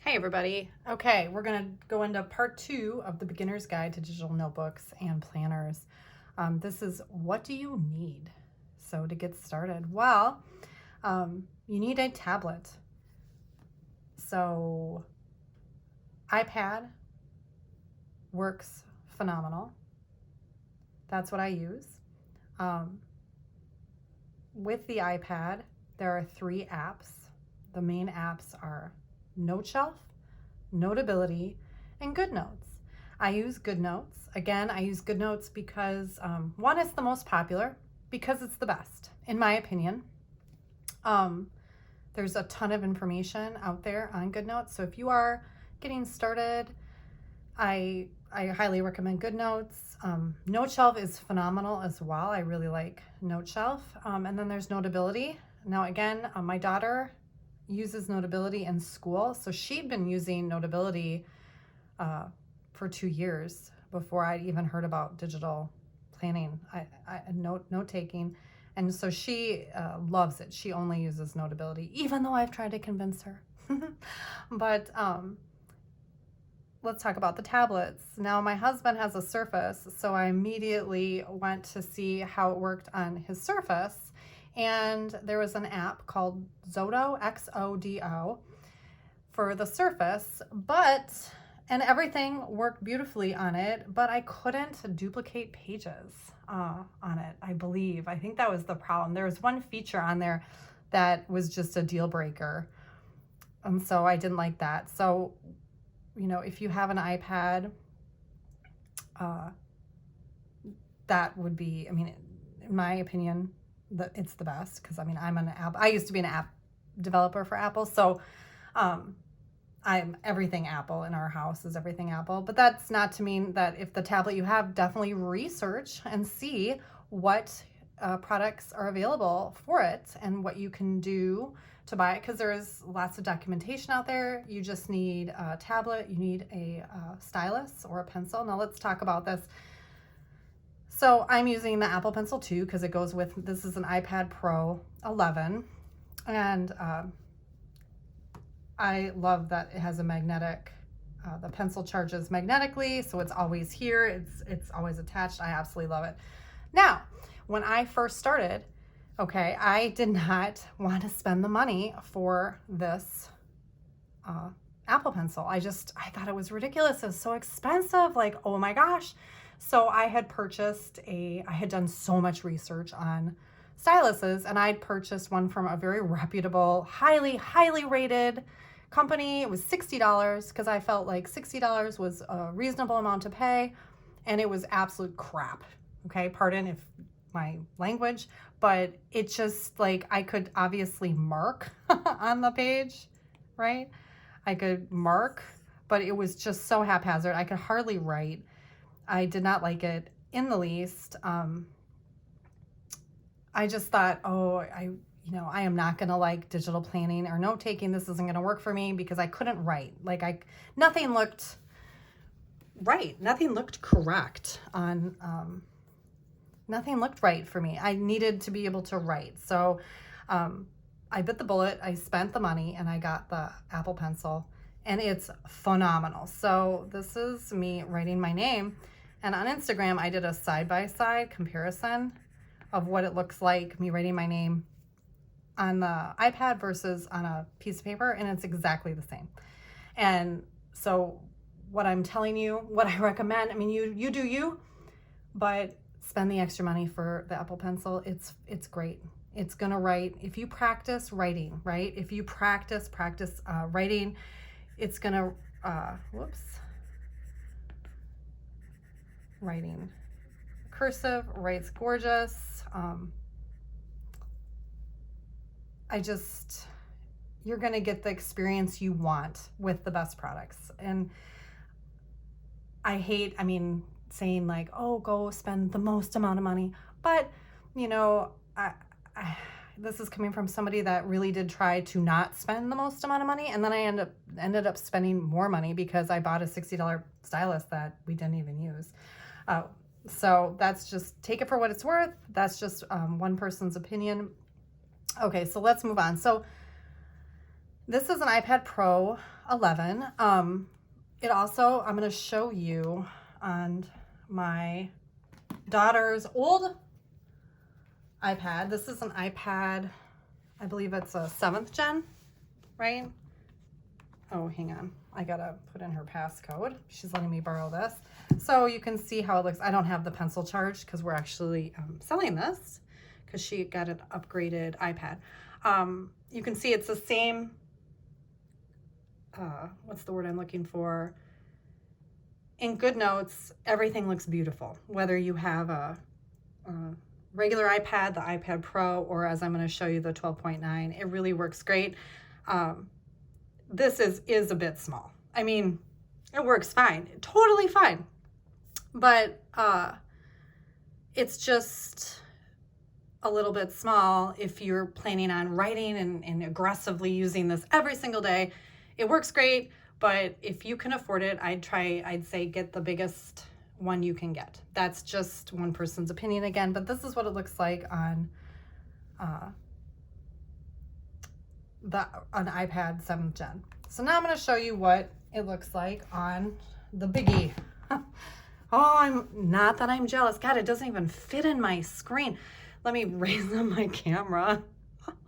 Hey everybody. Okay, we're going to go into part 2 of the beginner's guide to digital notebooks and planners. This is what do you need? So to get started, well, you need a tablet. So iPad works phenomenal. That's what I use. With the iPad, there are 3 apps. The main apps are Note Shelf, Notability, and GoodNotes. I use GoodNotes. Again, I use GoodNotes because one, it's the most popular, because it's the best, in my opinion. There's a ton of information out there on GoodNotes. So if you are getting started, I highly recommend GoodNotes. Note Shelf is phenomenal as well. I really like Note Shelf. And then there's Notability. Now again, my daughter uses Notability in school. So she'd been using Notability for 2 years before I'd even heard about digital planning, note taking. And so she loves it. She only uses Notability, even though I've tried to convince her. But let's talk about the tablets. Now my husband has a Surface, so I immediately went to see how it worked on his Surface. And there was an app called Xodo, Xodo, for the Surface, and everything worked beautifully on it, but I couldn't duplicate pages on it, I believe. I think that was the problem. There was one feature on there that was just a deal breaker. And so I didn't like that. So, you know, if you have an iPad, that would be, I mean, in my opinion, it's the best, because I mean, I used to be an app developer for Apple, so I'm everything Apple in our house is everything Apple. But that's not to mean that if the tablet you have, definitely research and see what products are available for it and what you can do to buy it, because there's lots of documentation out there. You just need a tablet, you need a stylus or a pencil. Now let's talk about this. So I'm using the Apple Pencil 2 because it goes with, this is an iPad Pro 11, and I love that it has a magnetic, the pencil charges magnetically, so it's always here, it's always attached. I absolutely love it. Now, when I first started, okay, I did not want to spend the money for this Apple Pencil. I thought it was ridiculous. It was so expensive, like, oh my gosh. So I had done so much research on styluses, and I'd purchased one from a very reputable, highly rated company. It was $60 because I felt like $60 was a reasonable amount to pay, and it was absolute crap. Okay, pardon if my language, but it just, like, I could obviously mark on the page, right? I could mark, but it was just so haphazard. I could hardly write. I did not like it in the least. I just thought, oh, I am not going to like digital planning or note taking. This isn't going to work for me because I couldn't write. Like nothing looked right. Nothing looked correct on, nothing looked right for me. I needed to be able to write. So, I bit the bullet. I spent the money and I got the Apple Pencil, and it's phenomenal. So this is me writing my name. And on Instagram, I did a side-by-side comparison of what it looks like, me writing my name on the iPad versus on a piece of paper, and it's exactly the same. And so what I'm telling you, what I recommend, I mean, you do you, but spend the extra money for the Apple Pencil. It's great. It's gonna write, if you practice writing, right? If you practice writing, it's gonna, writing cursive, writes gorgeous. You're gonna get the experience you want with the best products. And I hate, saying like, oh, go spend the most amount of money. But, you know, this is coming from somebody that really did try to not spend the most amount of money. And then I ended up spending more money because I bought a $60 stylus that we didn't even use. So that's just, take it for what it's worth. That's just one person's opinion. Okay, so let's move on. So This is an iPad Pro 11. It also, I'm going to show you on my daughter's old iPad. This is an iPad, I believe it's a 7th gen, right? Oh, hang on. I gotta put in her passcode. She's letting me borrow this. So you can see how it looks. I don't have the pencil charge because we're actually selling this because she got an upgraded iPad. You can see it's the same, what's the word I'm looking for? In GoodNotes, everything looks beautiful. Whether you have a regular iPad, the iPad Pro, or as I'm going to show you, the 12.9, it really works great. This is a bit small. I mean, it works fine, totally fine, but it's just a little bit small if you're planning on writing and aggressively using this every single day. It works great, but if you can afford it, I'd say get the biggest one you can get. That's just one person's opinion again, but this is what it looks like on an iPad 7th gen. So now I'm going to show you what it looks like on the biggie. Oh, I'm not that I'm jealous. God, it doesn't even fit in my screen. Let me raise up my camera.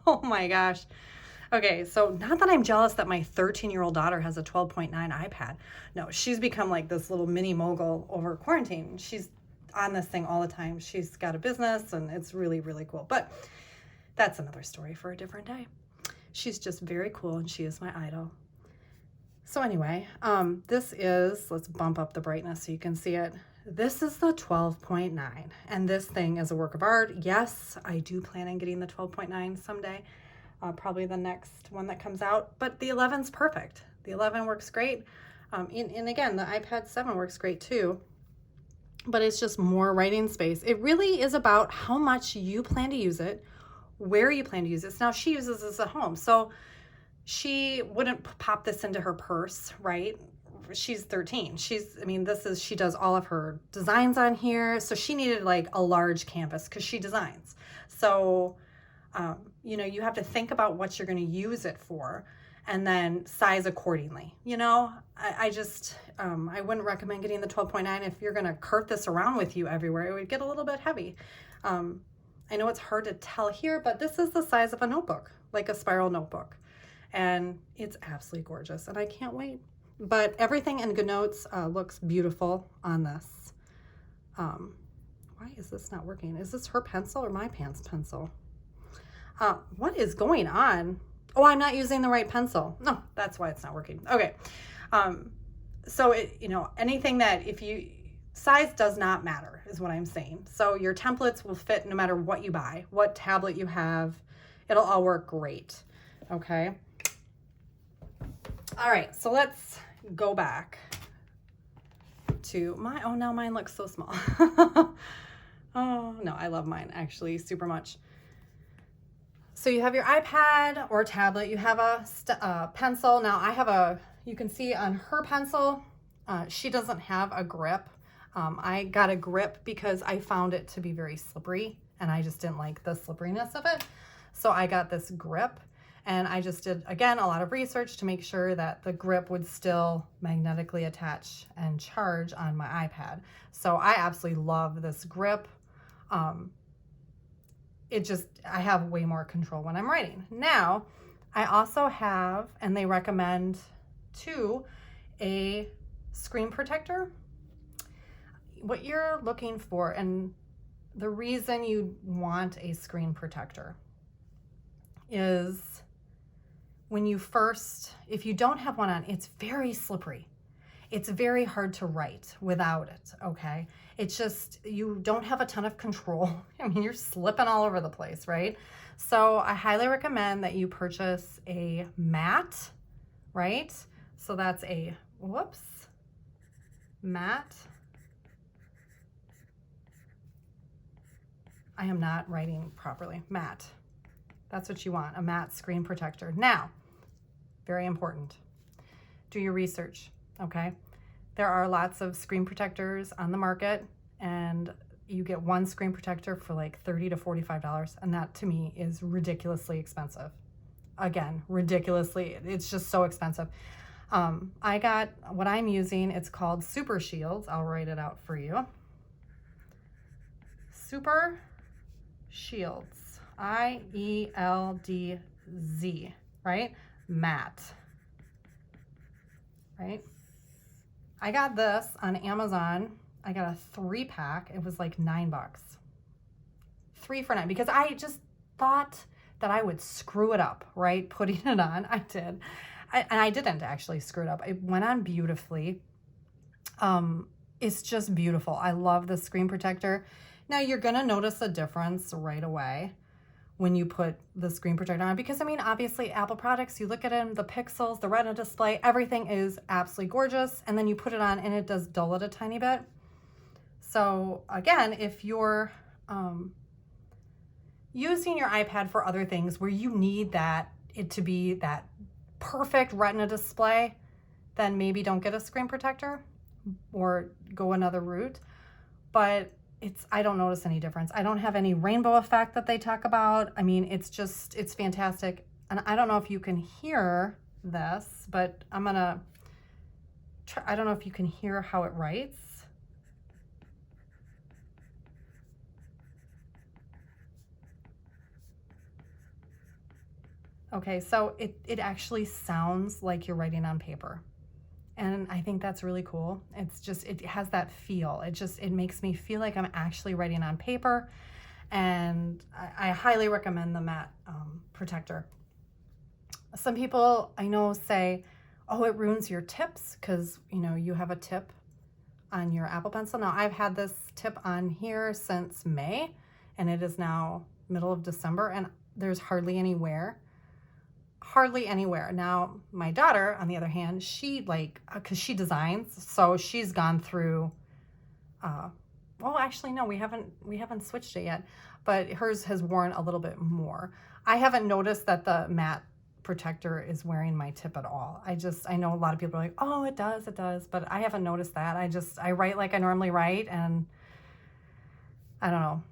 Oh my gosh. Okay, so not that I'm jealous that my 13-year-old daughter has a 12.9 iPad. No, she's become like this little mini mogul over quarantine. She's on this thing all the time. She's got a business and it's really, really cool. But that's another story for a different day. She's just very cool and she is my idol. So anyway, this is, let's bump up the brightness so you can see it. This is the 12.9 and this thing is a work of art. Yes, I do plan on getting the 12.9 someday. Probably the next one that comes out, but the 11's perfect. The 11 works great. And again, the iPad 7 works great too, but it's just more writing space. It really is about how much you plan to use it, where you plan to use it. Now she uses this at home, so she wouldn't pop this into her purse, right? She's 13. She does all of her designs on here. So she needed like a large canvas because she designs. So, you have to think about what you're going to use it for and then size accordingly. I wouldn't recommend getting the 12.9 if you're going to cart this around with you everywhere. It would get a little bit heavy. I know it's hard to tell here, but this is the size of a notebook, like a spiral notebook. And it's absolutely gorgeous and I can't wait. But everything in GoodNotes looks beautiful on this. Why is this not working? Is this her pencil or my pencil? What is going on? Oh, I'm not using the right pencil. No, that's why it's not working. Okay. So anything that size does not matter is what I'm saying. So your templates will fit no matter what you buy, what tablet you have, it'll all work great. Okay. All right. So let's go back to now mine looks so small. Oh no, I love mine actually super much. So you have your iPad or tablet, you have a pencil. Now you can see on her pencil, she doesn't have a grip. I got a grip because I found it to be very slippery and I just didn't like the slipperiness of it. So I got this grip and I just did, again, a lot of research to make sure that the grip would still magnetically attach and charge on my iPad. So I absolutely love this grip. I have way more control when I'm writing. Now, I also have, and they recommend too, a screen protector. What you're looking for, and the reason you want a screen protector is if you don't have one on, it's very slippery. It's very hard to write without it, okay? It's just, you don't have a ton of control. I mean, you're slipping all over the place, right? So I highly recommend that you purchase a mat, right? So that's a, mat. I am not writing properly. Mat. That's what you want, a mat screen protector. Now, very important, do your research, okay? There are lots of screen protectors on the market and you get one screen protector for like $30 to $45. And that to me is ridiculously expensive. again, ridiculously. It's just so expensive. I got what I'm using. It's called Super Shields. I'll write it out for you. Super Shields, I-E-L-D-Z, right? Matte, right? I got this on Amazon. I got a 3-pack. It was like $9. 3 for $9, because I just thought that I would screw it up, right? Putting it on. I did. And I didn't actually screw it up. It went on beautifully. It's just beautiful. I love the screen protector. Now you're going to notice a difference right away when you put the screen protector on, because I mean, obviously Apple products, you look at them, the pixels, the retina display, everything is absolutely gorgeous. And then you put it on and it does dull it a tiny bit. So again, if you're using your iPad for other things where you need it to be that perfect retina display, then maybe don't get a screen protector or go another route. But I don't notice any difference. I don't have any rainbow effect that they talk about. I mean, it's fantastic. And I don't know if you can hear this, but I'm gonna try. I don't know if you can hear how it writes. Okay, so it actually sounds like you're writing on paper. And I think that's really cool. It has that feel. It makes me feel like I'm actually writing on paper. And I highly recommend the matte protector. Some people I know say, oh, it ruins your tips because, you know, you have a tip on your Apple Pencil. Now, I've had this tip on here since May, and it is now middle of December, and there's hardly any wear. Hardly anywhere. Now, my daughter, on the other hand, she because she designs, so she's gone through, well, actually, no, we haven't switched it yet, but hers has worn a little bit more. I haven't noticed that the matte protector is wearing my tip at all. I know a lot of people are like, oh, it does, but I haven't noticed that. I write like I normally write, and I don't know.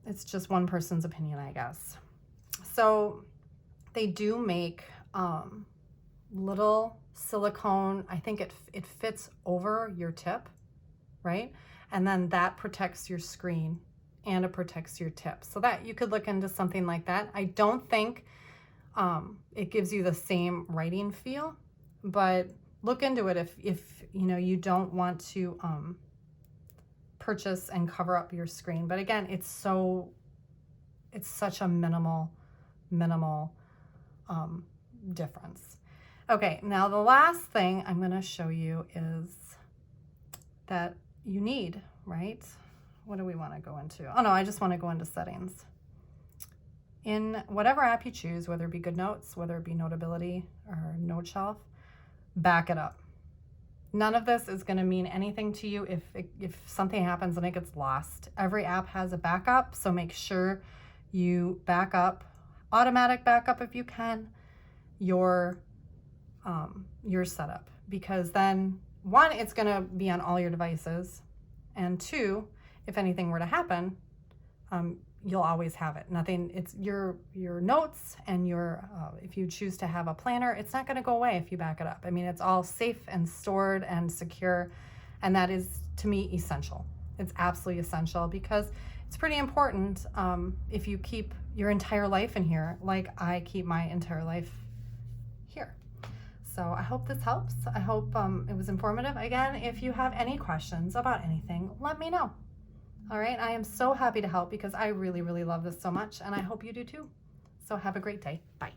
It's just one person's opinion, I guess. So they do make little silicone, I think it fits over your tip, right? And then that protects your screen and it protects your tip. So that you could look into something like that. I don't think it gives you the same writing feel, but look into it if you know you don't want to purchase and cover up your screen. But again, it's such a minimal difference. Okay, now the last thing I'm going to show you is that you need, right? What do we want to go into? Oh no, I just want to go into settings. In whatever app you choose, whether it be GoodNotes, whether it be Notability or Note Shelf, back it up. None of this is going to mean anything to you if something happens and it gets lost. Every app has a backup, so make sure you back up, automatic backup if you can, your setup, because then one, it's going to be on all your devices, and two, if anything were to happen, you'll always have it. It's your notes and your if you choose to have a planner, it's not going to go away if you back it up. I mean, it's all safe and stored and secure, and that is, to me, essential. It's absolutely essential because it's pretty important if you keep your entire life in here, like I keep my entire life here. So I hope this helps. I hope it was informative. Again, if you have any questions about anything, let me know. All right, I am so happy to help because I really, really love this so much, and I hope you do too. So have a great day. Bye.